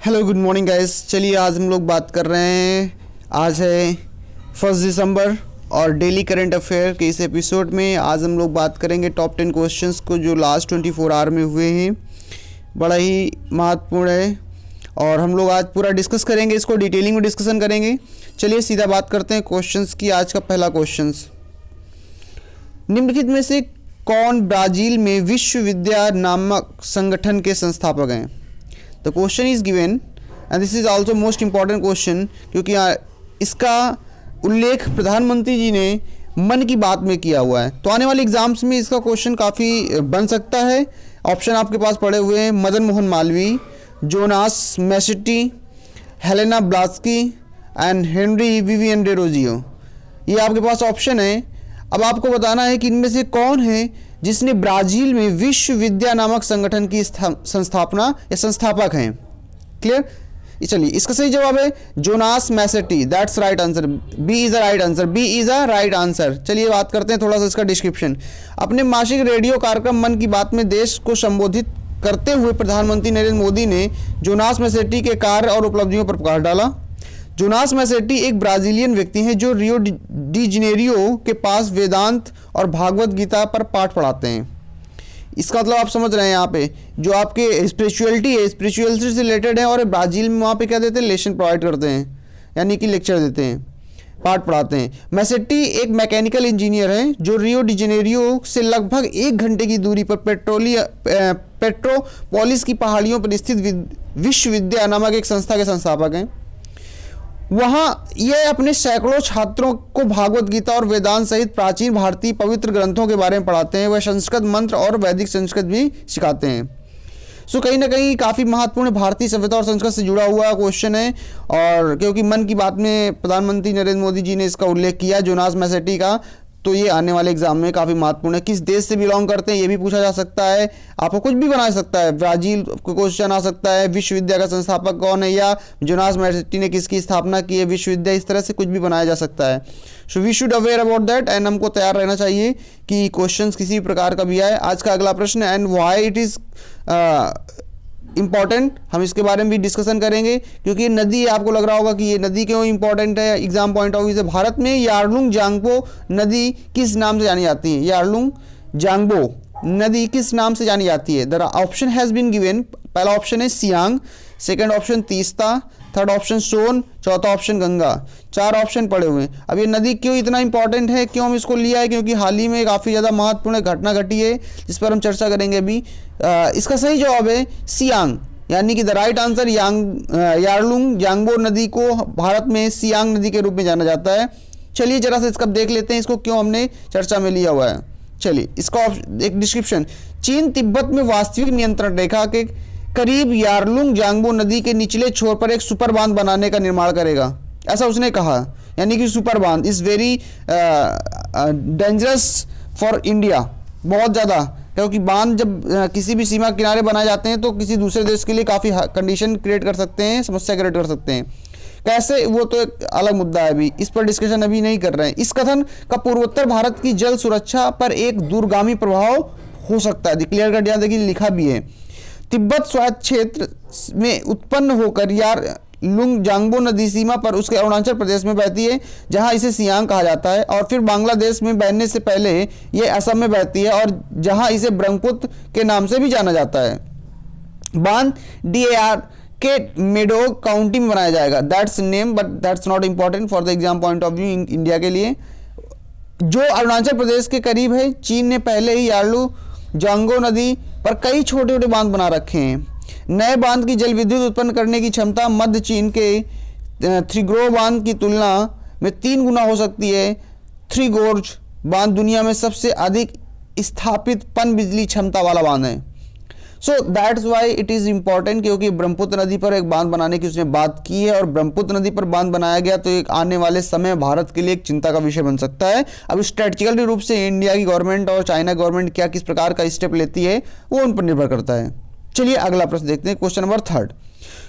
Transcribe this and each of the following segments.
Hello good morning guys. चलिए आज हम लोग बात कर रहे हैं, आज है 1 दिसंबर और डेली करंट अफेयर के इस एपिसोड में आज हम लोग बात करेंगे टॉप 10 क्वेश्चंस को जो लास्ट 24 आवर में हुए हैं। बड़ा ही महत्वपूर्ण है और हम लोग आज पूरा डिस्कस करेंगे, इसको डिटेलिंग में डिस्कशन करेंगे। चलिए सीधा बात करते हैं क्वेश्चंस की। आज का पहला क्वेश्चन, निम्नलिखित में से कौन ब्राज़ील में विश्व विद्या नामक संगठन के संस्थापक हैं? The question is given and this is also most important question, क्योंकि इसका उल्लेख प्रधानमंत्री जी ने मन की बात में किया हुआ है। तो आने वाले एग्जाम्स में इसका क्वेश्चन काफ़ी बन सकता है। ऑप्शन आपके पास पड़े हुए हैं: Madan Mohan Malviya, Jonas Masetti, Helena Blavatsky and Henry Vivian Derozio. ये आपके पास ऑप्शन है। अब आपको बताना है कि इनमें से कौन है जिसने ब्राज़ील में विश्व विद्या नामक संगठन की संस्थापना या संस्थापक हैं। क्लियर? चलिए इसका सही जवाब है Jonas Masetti. That's right answer. B is a right answer. B is a right answer. चलिए बात करते हैं थोड़ा सा इसका डिस्क्रिप्शन। अपने मासिक रेडियो कार्यक्रम मन की बात में देश को संबोधित करते हुए प्रधानमंत्री नरेंद्र मोदी ने जोनास मेसेट्टी के कार्य और उपलब्धियों पर प्रकाश डाला। जोनास मेसेट्टी एक ब्राज़ीलियन व्यक्ति हैं जो रियो डी जेनेरियो के पास वेदांत और भागवत गीता पर पाठ पढ़ाते हैं। इसका मतलब आप समझ रहे हैं, यहाँ पे जो आपके स्पिरिचुअलिटी है, स्पिरिचुअलिटी से रिलेटेड है, और ब्राज़ील में वहाँ पे क्या देते हैं, लेसन प्रोवाइड करते हैं, यानी कि लेक्चर देते हैं, पाठ पढ़ाते हैं। मेसेट्टी एक मैकेनिकल इंजीनियर हैं जो रियो डी जेनेरियो से लगभग 1 घंटे की दूरी पर पेट्रोपोलिस की पहाड़ियों पर स्थित विश्व विद्या नामक एक संस्था के संस्थापक हैं। वहाँ ये अपने सैकड़ों छात्रों को भागवत गीता और वेदांत सहित प्राचीन भारतीय पवित्र ग्रंथों के बारे में पढ़ाते हैं। वह संस्कृत मंत्र और वैदिक संस्कृत भी सिखाते हैं। सो कहीं ना कहीं काफ़ी महत्वपूर्ण भारतीय सभ्यता और संस्कृत से जुड़ा हुआ क्वेश्चन है, और क्योंकि मन की बात में प्रधानमंत्री नरेंद्र मोदी जी ने इसका उल्लेख किया जोनास मेसेट्टी का, तो ये आने वाले एग्जाम में काफ़ी महत्वपूर्ण है। किस देश से बिलोंग करते हैं ये भी पूछा जा सकता है, आपको कुछ भी बना सकता है। ब्राज़ील को क्वेश्चन आ सकता है, विश्व विद्या का संस्थापक कौन है, या जोनास मेसेट्टी ने किसकी स्थापना की है विश्व विद्या, इस तरह से कुछ भी बनाया जा सकता है। So we should aware about that and हमको तैयार रहना चाहिए कि क्वेश्चन किसी भी प्रकार का भी आए। आज का अगला प्रश्न, and why it is important, हम इसके बारे में भी डिस्कशन करेंगे, क्योंकि ये नदी, आपको लग रहा होगा कि ये नदी क्यों इंपॉर्टेंट है एग्जाम पॉइंट ऑफ व्यू से। भारत में यारलुंग जांगबो नदी किस नाम से जानी जाती है? यारलुंग जांगबो नदी किस नाम से जानी जाती है? The option has been given. पहला ऑप्शन है Siang, second option Teesta, third option Son, चौथा ऑप्शन गंगा। 4 ऑप्शन पड़े हुए हैं। अब ये नदी क्यों इतना इंपॉर्टेंट है, क्यों हम इसको लिया है? क्योंकि हाल ही में काफ़ी ज़्यादा महत्वपूर्ण घटना घटी है जिस पर हम चर्चा करेंगे अभी। इसका सही जवाब है सियांग, यानी कि द राइट आंसर यारलुंग जांगबो नदी को भारत में सियांग नदी के रूप में जाना जाता है। चलिए जरा सा इसका देख लेते हैं, इसको क्यों हमने चर्चा में लिया हुआ है। चलिए इसका एक डिस्क्रिप्शन, चीन तिब्बत में वास्तविक नियंत्रण रेखा के करीब यारलुंग जांगबो नदी के निचले छोर पर एक सुपर बांध बनाने का निर्माण करेगा, ऐसा उसने कहा। यानी कि सुपर बांध is very dangerous for India, बहुत ज़्यादा, क्योंकि बांध जब किसी भी सीमा किनारे बनाए जाते हैं तो किसी दूसरे देश के लिए काफ़ी कंडीशन क्रिएट कर सकते हैं, समस्या क्रिएट कर सकते हैं। कैसे, वो तो एक अलग मुद्दा है, अभी इस पर डिस्कशन अभी नहीं कर रहे हैं। इस कथन का पूर्वोत्तर भारत की जल सुरक्षा पर एक दूरगामी प्रभाव हो सकता है, क्लियर कर दिया, देखिए लिखा भी है। तिब्बत स्वायत्त क्षेत्र में उत्पन्न होकर यारलुंग जांगबो नदी सीमा पर उसके अरुणाचल प्रदेश में बहती है, जहां इसे सियांग कहा जाता है, और फिर बांग्लादेश में बहने से पहले ये असम में बहती है, और जहां इसे ब्रह्मपुत्र के नाम से भी जाना जाता है। बांध DAR के मेडोग काउंटी में बनाया जाएगा। That's name but that's not important for the exam point of view India के लिए। जो अरुणाचल प्रदेश के करीब है, चीन ने पहले ही यारलुंग जांगबो नदी पर कई छोटे छोटे बांध बना रखे हैं। नए बांध की जल विद्युत उत्पन्न करने की क्षमता मध्य चीन के थ्रीगोर बांध की तुलना में 3 गुना हो सकती है। थ्रीगोर्ज बांध दुनिया में सबसे अधिक स्थापित पन बिजली क्षमता वाला बांध है। So that's why it is important, क्योंकि ब्रह्मपुत्र नदी पर एक बांध बनाने की उसने बात की है, और ब्रह्मपुत्र नदी पर बांध बनाया गया तो एक आने वाले समय भारत के लिए एक चिंता का विषय बन सकता है। अब स्ट्रेटेजिकल रूप से इंडिया की गवर्नमेंट और चाइना गवर्नमेंट क्या किस प्रकार का स्टेप लेती है वो उन पर निर्भर करता है। चलिए अगला प्रश्न देखते हैं, question number third.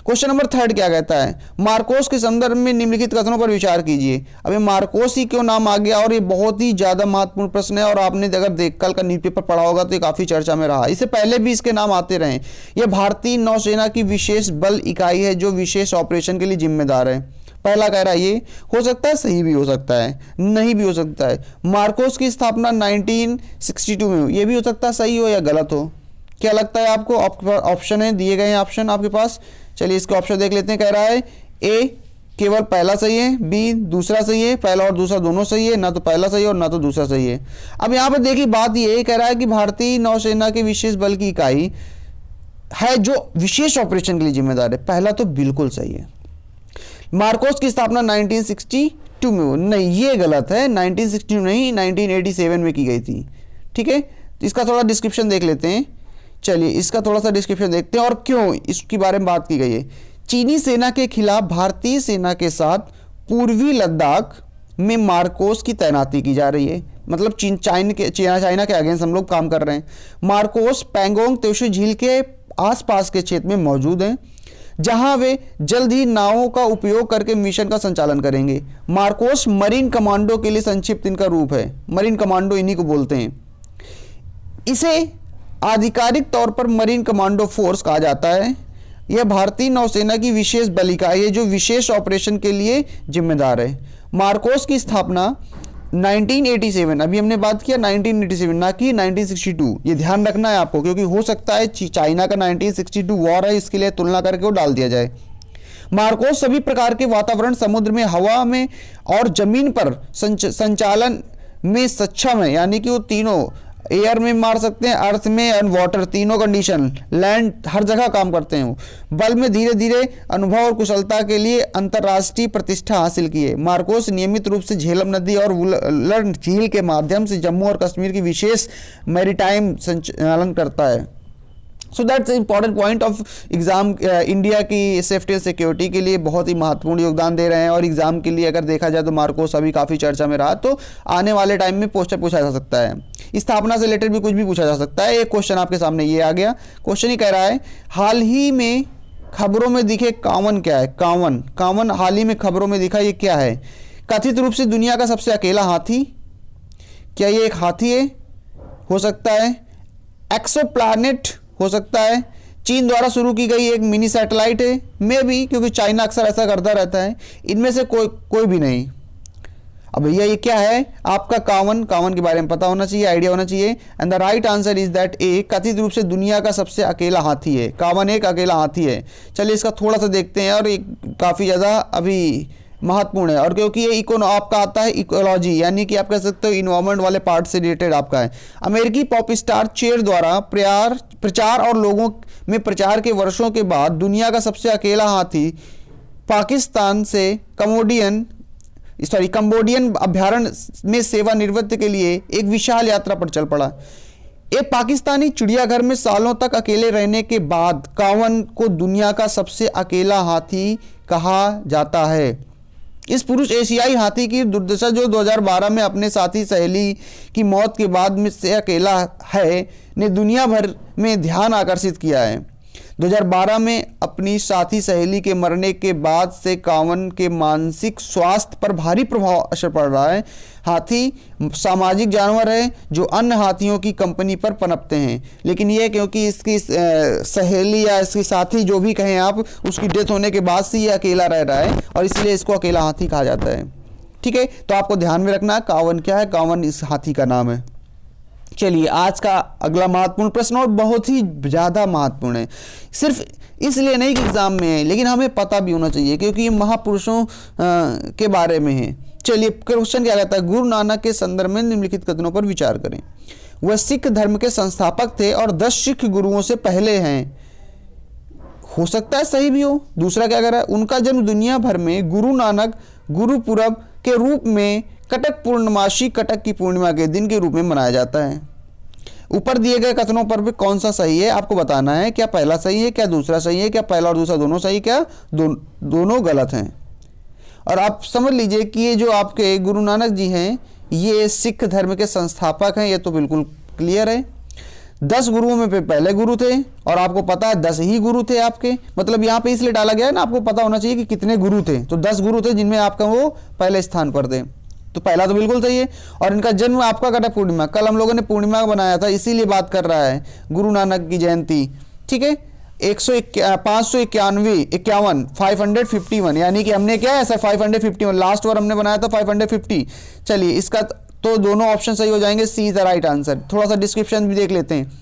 Question number third क्या कहता है, मार्कोस के संदर्भ में निम्नलिखित कथनों पर विचार कीजिए। अब ये मार्कोस ही क्यों नाम आ गया, और ये बहुत ही ज्यादा महत्वपूर्ण प्रश्न है, और आपने अगर देख कल का न्यूज़पेपर पढ़ा होगा तो ये काफी चर्चा में रहा। इससे पहले भी इसके नाम आते रहे। यह भारतीय नौसेना की विशेष बल इकाई है जो विशेष ऑपरेशन के लिए जिम्मेदार है। पहला कह रहा है, ये हो सकता है, सही भी हो सकता है, नहीं भी हो सकता है। मार्कोस की स्थापना 1962 में हुई, ये भी हो सकता है सही हो या गलत हो। क्या लगता है आपको? ऑप्शन है, दिए गए हैं ऑप्शन आपके पास। चलिए इसके ऑप्शन देख लेते हैं। कह रहा है ए केवल पहला सही है, बी दूसरा सही है, पहला और दूसरा दोनों सही है, ना तो पहला सही है और ना तो दूसरा सही है। अब यहाँ पर देखिए बात ये कह रहा है कि भारतीय नौसेना के विशेष बल की इकाई है जो विशेष ऑपरेशन के लिए जिम्मेदार है। पहला तो बिल्कुल सही है। मार्कोस की स्थापना 1962 में हुई, नहीं ये गलत है, 1962 नहीं 1987 में की गई थी। ठीक है, तो इसका थोड़ा डिस्क्रिप्शन देख लेते हैं। चलिए इसका थोड़ा सा डिस्क्रिप्शन देखते हैं और क्यों इसके बारे में बात की गई है। चीनी सेना के खिलाफ भारतीय सेना के साथ पूर्वी लद्दाख में मार्कोस की तैनाती की जा रही है। मतलब चाइना के अगेंस्ट हम लोग काम कर रहे हैं। मार्कोस पैंगोंग त्सो झील के आसपास के क्षेत्र में मौजूद हैं, जहां वे जल्द ही नावों का उपयोग करके मिशन का संचालन करेंगे। मार्कोस मरीन कमांडो के लिए संक्षिप्त इनका रूप है। मरीन कमांडो इन्हीं को बोलते हैं। इसे आधिकारिक तौर पर मरीन कमांडो फोर्स कहा जाता है। यह भारतीय नौसेना की विशेष बल इकाई है जो विशेष ऑपरेशन के लिए जिम्मेदार है। मार्कोस की स्थापना 1987, अभी हमने बात किया 1987 ना कि 1962, ये ध्यान रखना है आपको, क्योंकि हो सकता है चाइना का 1962 वॉर है, इसके लिए तुलना करके वो डाल दिया जाए। मार्कोस सभी प्रकार के वातावरण, समुद्र में, हवा में और जमीन पर संचालन में सक्षम है, यानी कि वो तीनों एयर में मार सकते हैं, अर्थ में एंड वाटर, तीनों कंडीशन, लैंड, हर जगह काम करते हैं वो। बल में धीरे धीरे अनुभव और कुशलता के लिए अंतर्राष्ट्रीय प्रतिष्ठा हासिल की है। मार्कोस नियमित रूप से झेलम नदी और वुलर झील के माध्यम से जम्मू और कश्मीर की विशेष मैरीटाइम संचालन करता है। So that's important point of exam. India की सेफ्टी एंड सिक्योरिटी के लिए बहुत ही महत्वपूर्ण योगदान दे रहे हैं, और एग्जाम के लिए अगर देखा जाए तो मार्कोस अभी काफ़ी चर्चा में रहा, तो आने वाले टाइम में पोस्टर पूछा जा सकता है। स्थापना से रिलेटेड भी कुछ भी पूछा जा सकता है। एक क्वेश्चन आपके सामने ये आ गया। क्वेश्चन ही कह रहा है, हाल ही में खबरों में दिखे कावन क्या है? कावन हाल ही में खबरों में दिखा, ये क्या है? कथित रूप से दुनिया का सबसे अकेला हाथी, क्या ये एक हाथी है? हो सकता है। एक्सोप्लैनेट हो सकता है। चीन द्वारा शुरू की गई एक मिनी सैटेलाइट है, मे भी, क्योंकि चाइना अक्सर ऐसा करता रहता है। इनमें से कोई भी नहीं। अब भैया ये क्या है? आपका कावन के बारे में पता होना चाहिए, आइडिया होना चाहिए। And the right answer is that A, कथित रूप से दुनिया का सबसे अकेला हाथी है। कावन एक अकेला हाथी है। चलिए इसका थोड़ा सा देखते हैं, और ये काफ़ी ज़्यादा अभी महत्वपूर्ण है, और क्योंकि ये आपका आता है इकोलॉजी, यानी कि आप कह सकते हो इन्वायरमेंट वाले पार्ट से रिलेटेड आपका है। अमेरिकी पॉप स्टार चेर द्वारा प्रचार और लोगों में प्रचार के वर्षों के बाद दुनिया का सबसे अकेला हाथी पाकिस्तान से कंबोडियन अभ्यारण्य में सेवानिवृत्त के लिए एक विशाल यात्रा पर चल पड़ा। एक पाकिस्तानी चिड़ियाघर में सालों तक अकेले रहने के बाद कावन को दुनिया का सबसे अकेला हाथी कहा जाता है। इस पुरुष एशियाई हाथी की दुर्दशा, जो 2012 में अपने साथी सहेली की मौत के बाद में से अकेला है, ने दुनिया भर में ध्यान आकर्षित किया है। 2012 में अपनी साथी सहेली के मरने के बाद से कावन के मानसिक स्वास्थ्य पर भारी प्रभाव असर पड़ रहा है। हाथी सामाजिक जानवर है जो अन्य हाथियों की कंपनी पर पनपते हैं, लेकिन ये क्योंकि इसकी सहेली या इसकी साथी जो भी कहें आप, उसकी डेथ होने के बाद से ये अकेला रह रहा है, और इसलिए इसको अकेला हाथी कहा जाता है। ठीक है, तो आपको ध्यान में रखना कावन क्या है, कावन इस हाथी का नाम है। चलिए आज का अगला महत्वपूर्ण प्रश्न, और बहुत ही ज़्यादा महत्वपूर्ण है, सिर्फ इसलिए नहीं कि एग्जाम में है, लेकिन हमें पता भी होना चाहिए क्योंकि ये महापुरुषों के बारे में है। चलिए क्वेश्चन क्या कहता है, गुरु नानक के संदर्भ में निम्नलिखित कथनों पर विचार करें। वह सिख धर्म के संस्थापक थे और 10 सिख गुरुओं से पहले हैं। हो सकता है सही भी हो। दूसरा क्या कह रहा है, उनका जन्म दुनिया भर में गुरु नानक गुरुपुरब के रूप में कटक पूर्णमासी, कटक की पूर्णिमा के दिन के रूप में मनाया जाता है। ऊपर दिए गए कथनों पर भी कौन सा सही है आपको बताना है। क्या पहला सही है, क्या दूसरा सही है, क्या पहला और दूसरा दोनों सही, क्या दोनों गलत हैं। और आप समझ लीजिए कि ये जो आपके गुरु नानक जी हैं, ये सिख धर्म के संस्थापक हैं, ये तो बिल्कुल क्लियर है। 10 गुरुओं में पहले गुरु थे और आपको पता है 10 ही गुरु थे आपके, मतलब यहाँ पे इसलिए डाला गया है ना, आपको पता होना चाहिए कि कितने गुरु थे, तो 10 गुरु थे जिनमें आपका वो पहले स्थान पर थे, तो पहला तो बिल्कुल सही है। और इनका जन्म आपका कटा पूर्णिमा, कल हम लोगों ने पूर्णिमा बनाया था, इसीलिए बात कर रहा है गुरु नानक की जयंती, ठीक है। 551, यानी कि हमने क्या है ऐसा 551, लास्ट बार हमने बनाया था 550। चलिए इसका तो दोनों ऑप्शन सही हो जाएंगे, सी इज द राइट आंसर। थोड़ा सा डिस्क्रिप्शन भी देख लेते हैं।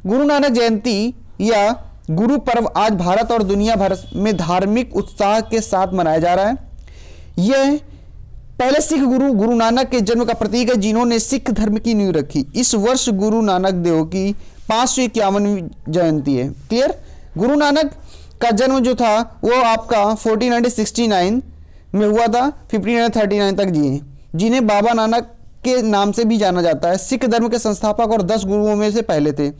गुरु नानक जयंती या गुरु पर्व आज भारत और दुनिया भर में धार्मिक उत्साह के साथ मनाया जा रहा है। यह पहले सिख गुरु गुरु नानक के जन्म का प्रतीक है, जिन्होंने सिख धर्म की नींव रखी। इस वर्ष गुरु नानक देव की 551वीं जयंती है। क्लियर। गुरु नानक का जन्म जो था वो आपका 1469 में हुआ था, 1539 तक जिए, जिन्हें बाबा नानक के नाम से भी जाना जाता है। सिख धर्म के संस्थापक और 10 गुरुओं में से पहले थे।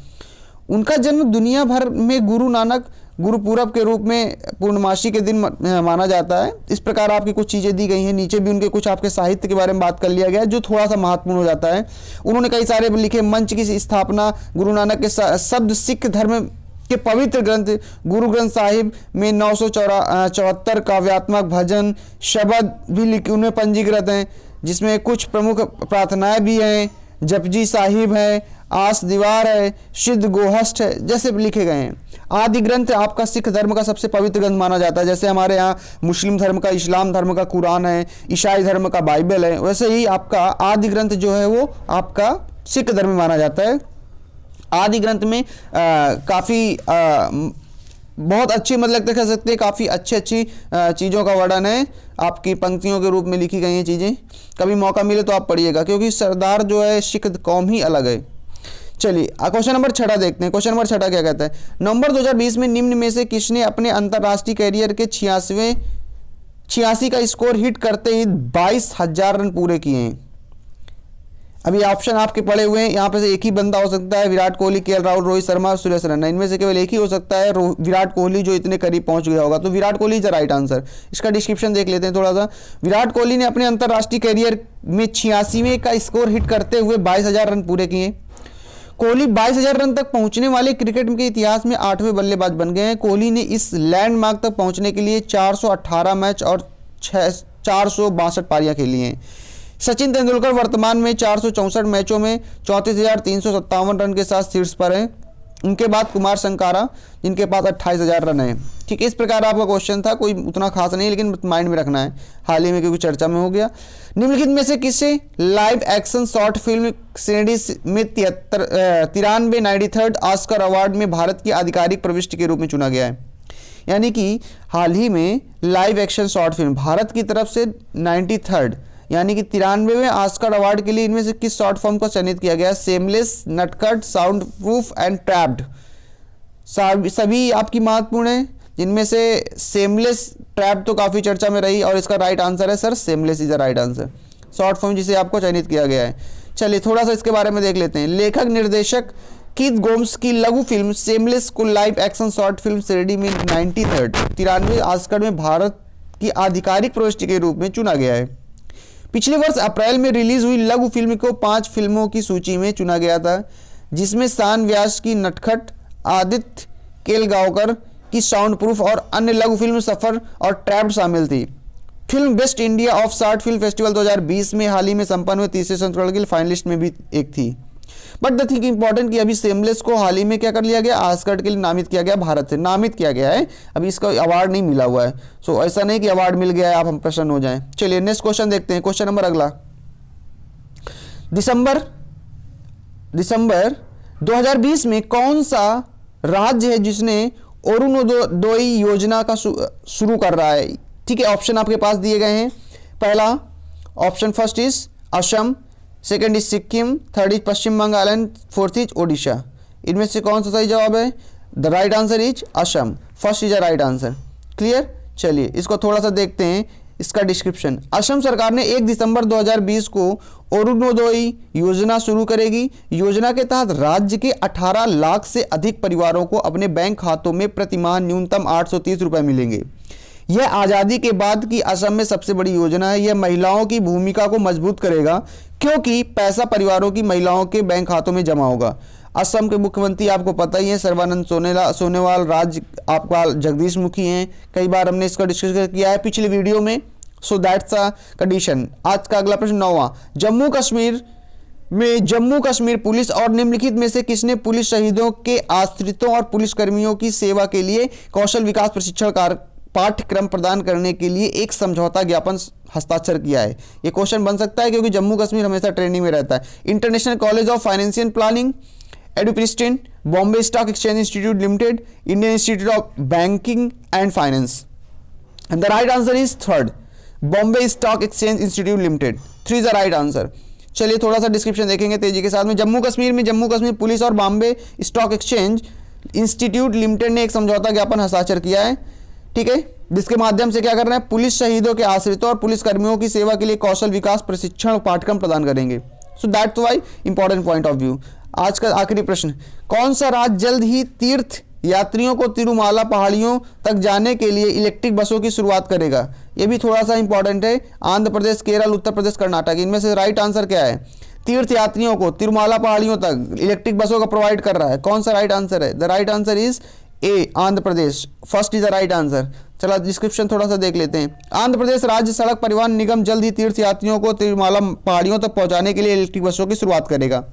उनका जन्म दुनिया भर में गुरु नानक गुरुपूरब के रूप में पूर्णमासी के दिन माना जाता है। इस प्रकार आपकी कुछ चीज़ें दी गई हैं, नीचे भी उनके कुछ आपके साहित्य के बारे में बात कर लिया गया है जो थोड़ा सा महत्वपूर्ण हो जाता है। उन्होंने कई सारे लिखे मंच की स्थापना, गुरु नानक के शब्द सिख धर्म के पवित्र ग्रंथ गुरु ग्रंथ साहिब में 974 काव्यात्मक भजन शब्द भी लिखे उनमें पंजीकृत हैं, जिसमें कुछ प्रमुख प्रार्थनाएं भी हैं, जपजी साहिब है, आस दीवार है, सिद्ध गोहष्ट है, जैसे लिखे गए हैं। आदि ग्रंथ आपका सिख धर्म का सबसे पवित्र ग्रंथ माना जाता है। जैसे हमारे यहाँ मुस्लिम धर्म का, इस्लाम धर्म का कुरान है, ईसाई धर्म का बाइबल है, वैसे ही आपका आदि ग्रंथ जो है वो आपका सिख धर्म में माना जाता है। आदि ग्रंथ में काफ़ी बहुत अच्छी, मतलब कह सकते हैं काफ़ी अच्छी चीज़ों का वर्णन है, आपकी पंक्तियों के रूप में लिखी गई हैं चीज़ें। कभी मौका मिले तो आप पढ़िएगा, क्योंकि सरदार जो है सिख कौम ही अलग है। चलिए क्वेश्चन नंबर 6 देखते हैं। क्वेश्चन नंबर 6 क्या कहता है, नवंबर 2020 में निम्न में से किसने अपने अंतर्राष्ट्रीय कैरियर के 86 का स्कोर हिट करते ही 22,000 रन पूरे किए हैं। अभी ऑप्शन आपके पड़े हुए हैं, यहाँ पे से एक ही बंदा हो सकता है, विराट कोहली, केएल राहुल, रोहित शर्मा, सुरेश रैना, इनमें से केवल एक ही हो सकता है विराट कोहली, जो इतने करीब पहुंच गया होगा, तो Virat Kohli is the right answer. इसका डिस्क्रिप्शन देख लेते हैं थोड़ा सा। विराट कोहली ने अपने अंतर्राष्ट्रीय कैरियर में 86वें का स्कोर हिट करते हुए 22,000 रन पूरे किए। कोहली 22,000 रन तक पहुंचने वाले क्रिकेट के इतिहास में 8वें बल्लेबाज बन गए हैं। कोहली ने इस लैंडमार्क तक पहुंचने के लिए 418 मैच और 462 पारियां खेली हैं। सचिन तेंदुलकर वर्तमान में 464 मैचों में 34,357 रन के साथ शीर्ष पर हैं। उनके बाद कुमार संकारा, जिनके पास 28,000 रन हैं। ठीक है, इस प्रकार आपका क्वेश्चन था, कोई उतना खास नहीं, लेकिन माइंड में रखना है, हाल ही में क्योंकि चर्चा में हो गया। निम्नलिखित में से किसे लाइव एक्शन शॉर्ट फिल्म श्रेणी में 93 ऑस्कर अवार्ड में भारत की आधिकारिक प्रविष्टि के रूप में चुना गया है? यानी कि हाल ही में live action short film Bharat की तरफ से 93 यानी कि 93वें ऑस्कर अवार्ड के लिए इनमें से किस शॉर्ट फिल्म को चयनित किया गया? सेमलेस, नटकट, साउंड प्रूफ एंड ट्रैप्ड, सभी आपकी महत्वपूर्ण है, जिनमें से सेमलेस, ट्रैप्ड तो काफ़ी चर्चा में रही, और इसका राइट आंसर है sir seamless is the right answer, short film जिसे आपको चयनित किया गया है। चलिए थोड़ा सा इसके बारे में देख लेते हैं। लेखक निर्देशक कीथ गोम्स की लघु फिल्म सेमलेस को लाइव एक्शन शॉर्ट फिल्म श्रेणी में 93 ऑस्कर में भारत की आधिकारिक प्रविष्टि के रूप में चुना गया है। पिछले वर्ष अप्रैल में रिलीज हुई लघु फिल्म को 5 फिल्मों की सूची में चुना गया था, जिसमें शान व्यास की नटखट, आदित्य केलगांवकर की साउंड प्रूफ और अन्य लघु फिल्म सफर और ट्रैप्ड शामिल थी। Film best India of short film festival 2020 में हाल ही में संपन्न हुए तीसरे संस्करण के लिए फाइनलिस्ट में भी एक थी। बट द थिंग इंपॉर्टेंट कि अभी सेमलेस को हाल ही में क्या कर लिया गया, ऑस्कर के लिए नामित किया गया, भारत से नामित किया गया है, अभी इसका अवार्ड नहीं मिला हुआ है। सो ऐसा नहीं कि अवार्ड मिल गया है आप हम प्रसन्न हो जाएं। चलिए नेक्स्ट क्वेश्चन देखते हैं। क्वेश्चन नंबर अगला, दिसंबर 2020 में कौन सा राज्य है जिसने अरुणोदय योजना का शुरू कर रहा है? ठीक है, ऑप्शन आपके पास दिए गए हैं। पहला option first is Assam, second is Sikkim, third is Paschim Bengal and fourth is Odisha. इनमें से कौन सा सही जवाब है? The right answer is Assam, first is the right answer. Clear. चलिए इसको थोड़ा सा देखते हैं, इसका डिस्क्रिप्शन। असम सरकार ने 1 दिसंबर 2020 को अरुणोदय योजना शुरू करेगी। योजना के तहत राज्य के 18 लाख से अधिक परिवारों को अपने बैंक खातों में प्रतिमाह न्यूनतम 830 रुपये मिलेंगे। यह आज़ादी के बाद की असम में सबसे बड़ी योजना है। यह महिलाओं की भूमिका को मजबूत करेगा, क्योंकि पैसा परिवारों की महिलाओं के बैंक खातों में जमा होगा। असम के मुख्यमंत्री आपको पता ही है सर्बानंद सोनोवाल। राज्य आपका जगदीश मुखी हैं, कई बार हमने इसका डिस्कस किया है पिछले वीडियो में। So that's a condition. आज का अगला प्रश्न 9वां, जम्मू कश्मीर पुलिस और निम्नलिखित में से किसने पुलिस शहीदों के आश्रितों और पुलिस कर्मियों की सेवा के लिए कौशल विकास प्रशिक्षण पाठ्यक्रम प्रदान करने के लिए एक समझौता ज्ञापन हस्ताक्षर किया है? ये क्वेश्चन बन सकता है क्योंकि जम्मू कश्मीर हमेशा ट्रेनिंग में रहता है। International College of Financial Planning, EduPristine, Bombay Stock Exchange Institute Limited, Indian Institute of Banking and Finance. And the right answer is third, Bombay Stock Exchange Institute Limited. 3 is the right answer. चलिए थोड़ा सा description देखेंगे तेजी के साथ में। Jammu Kashmir police और Bombay Stock Exchange Institute limited ने एक समझौता ज्ञापन हस्ताक्षर किया है, ठीक है, जिसके माध्यम से क्या कर रहे हैं, पुलिस शहीदों के आश्रितों और पुलिस कर्मियों की सेवा के लिए कौशल विकास प्रशिक्षण पाठ्यक्रम प्रदान करेंगे। So that's why important point of view. आज का आखिरी प्रश्न, कौन सा राज्य जल्द ही तीर्थ यात्रियों को तिरुमाला पहाड़ियों तक जाने के लिए इलेक्ट्रिक बसों की शुरुआत करेगा? ये भी थोड़ा सा इंपॉर्टेंट है। आंध्र प्रदेश, केरल, उत्तर प्रदेश, कर्नाटक, इनमें से राइट आंसर क्या है? तीर्थ यात्रियों को तिरुमाला पहाड़ियों तक इलेक्ट्रिक बसों का प्रोवाइड कर रहा है। कौन सा राइट आंसर है? The right answer is a, Andhra Pradesh. First is the right answer. चला डिस्क्रिप्शन थोड़ा सा देख लेते हैं। आंध्र प्रदेश राज्य सड़क परिवहन निगम जल्द ही तीर्थ यात्रियों को तिरुमाला पहाड़ियों तक पहुंचाने के लिए इलेक्ट्रिक बसों की शुरुआत करेगा।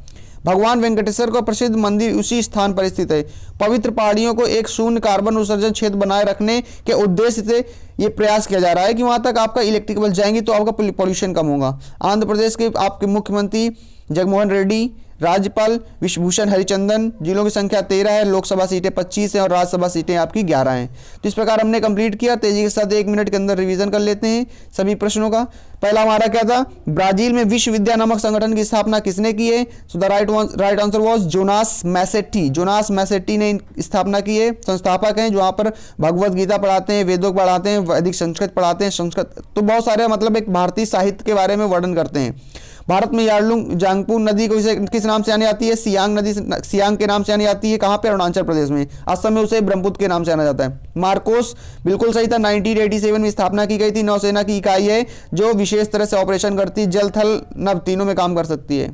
भगवान वेंकटेश्वर का प्रसिद्ध मंदिर उसी स्थान पर स्थित है। पवित्र पहाड़ियों को एक शून्य कार्बन उत्सर्जन क्षेत्र बनाए रखने के उद्देश्य से ये प्रयास किया जा रहा है कि वहां तक आपका इलेक्ट्रिक बस जाएंगी तो आपका पोल्यूशन कम होगा। आंध्र प्रदेश के आपके मुख्यमंत्री जगनमोहन रेड्डी, राज्यपाल विश्वभूषण हरिचंदन। जिलों की संख्या 13 है, लोकसभा सीटें 25 हैं और राज्यसभा सीटें आपकी 11 हैं। तो इस प्रकार हमने कंप्लीट किया। तेजी के साथ 1 मिनट के अंदर रिवीजन कर लेते हैं सभी प्रश्नों का। पहला हमारा क्या था, ब्राजील में विश्व विद्या नामक संगठन की स्थापना किसने की है? So the right answer was Jonas Masetti. Jonas Masetti ने स्थापना की है, संस्थापक हैं, जो वहाँ पर भगवत गीता पढ़ाते हैं, वेदों पढ़ाते हैं, वैदिक संस्कृत पढ़ाते हैं, संस्कृत तो बहुत सारे मतलब एक भारतीय साहित्य के बारे में वर्णन करते हैं। भारत में यार्लुंग जांगपू नदी को किस नाम से जानी जाती है? सियांग नदी, सियांग के नाम से जानी जाती है। कहाँ पे? अरुणाचल प्रदेश में। असम में उसे ब्रह्मपुत्र के नाम से जाना जाता है। मार्कोस बिल्कुल सही था, 1987 में स्थापना की गई थी। नौसेना की इकाई है जो विशेष तरह से ऑपरेशन करती है, जल थल नभ तीनों में काम कर सकती है।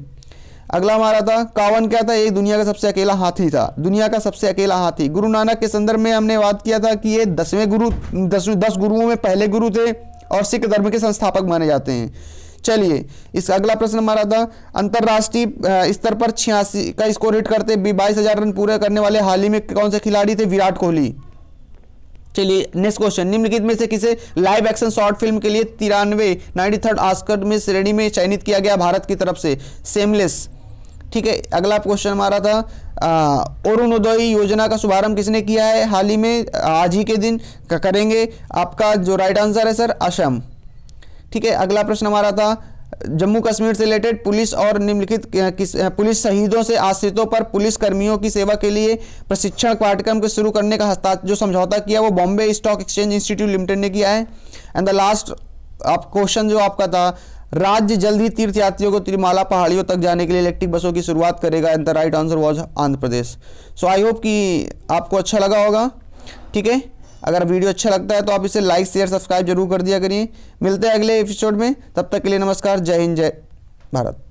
अगला हमारा था कावन, क्या था? एक दुनिया का सबसे अकेला हाथी था, दुनिया का सबसे अकेला हाथी। गुरु नानक के संदर्भ में हमने बात किया था कि ये 10 गुरुओं में पहले गुरु थे और सिख धर्म के संस्थापक माने जाते हैं। चलिए इस अगला प्रश्न हमारा था, अंतरराष्ट्रीय स्तर पर 86 का स्कोर हिट करते 22,000 रन पूरे करने वाले हाल ही में कौन से खिलाड़ी थे? विराट कोहली। चलिए नेक्स्ट क्वेश्चन, निम्नलिखित में से किसे लाइव एक्शन शॉर्ट फिल्म के लिए 93 ऑस्कर में श्रेणी में चयनित किया गया भारत की तरफ से? सेमलेस। ठीक है, अगला क्वेश्चन हमारा था अरुणोदय योजना का शुभारंभ किसने किया है? हाल ही में आज ही के दिन करेंगे। आपका जो राइट आंसर है सर, असम। ठीक है, अगला प्रश्न हमारा था जम्मू कश्मीर से रिलेटेड पुलिस और निम्नलिखित पुलिस शहीदों से आश्रितों पर पुलिस कर्मियों की सेवा के लिए प्रशिक्षण पाठ्यक्रम को शुरू करने का जो समझौता किया वो Bombay Stock Exchange Institute limited ने किया है। एंड द लास्ट आप क्वेश्चन जो आपका था, राज्य जल्द ही तीर्थ यात्रियों को तिरुमाला पहाड़ियों तक जाने के लिए इलेक्ट्रिक बसों की शुरुआत करेगा। And the right answer was Andhra Pradesh. So I hope कि आपको अच्छा लगा होगा। ठीक है, अगर वीडियो अच्छा लगता है तो आप इसे लाइक शेयर सब्सक्राइब जरूर कर दिया करिए। मिलते हैं अगले एपिसोड में, तब तक के लिए नमस्कार। जय हिंद, जय भारत।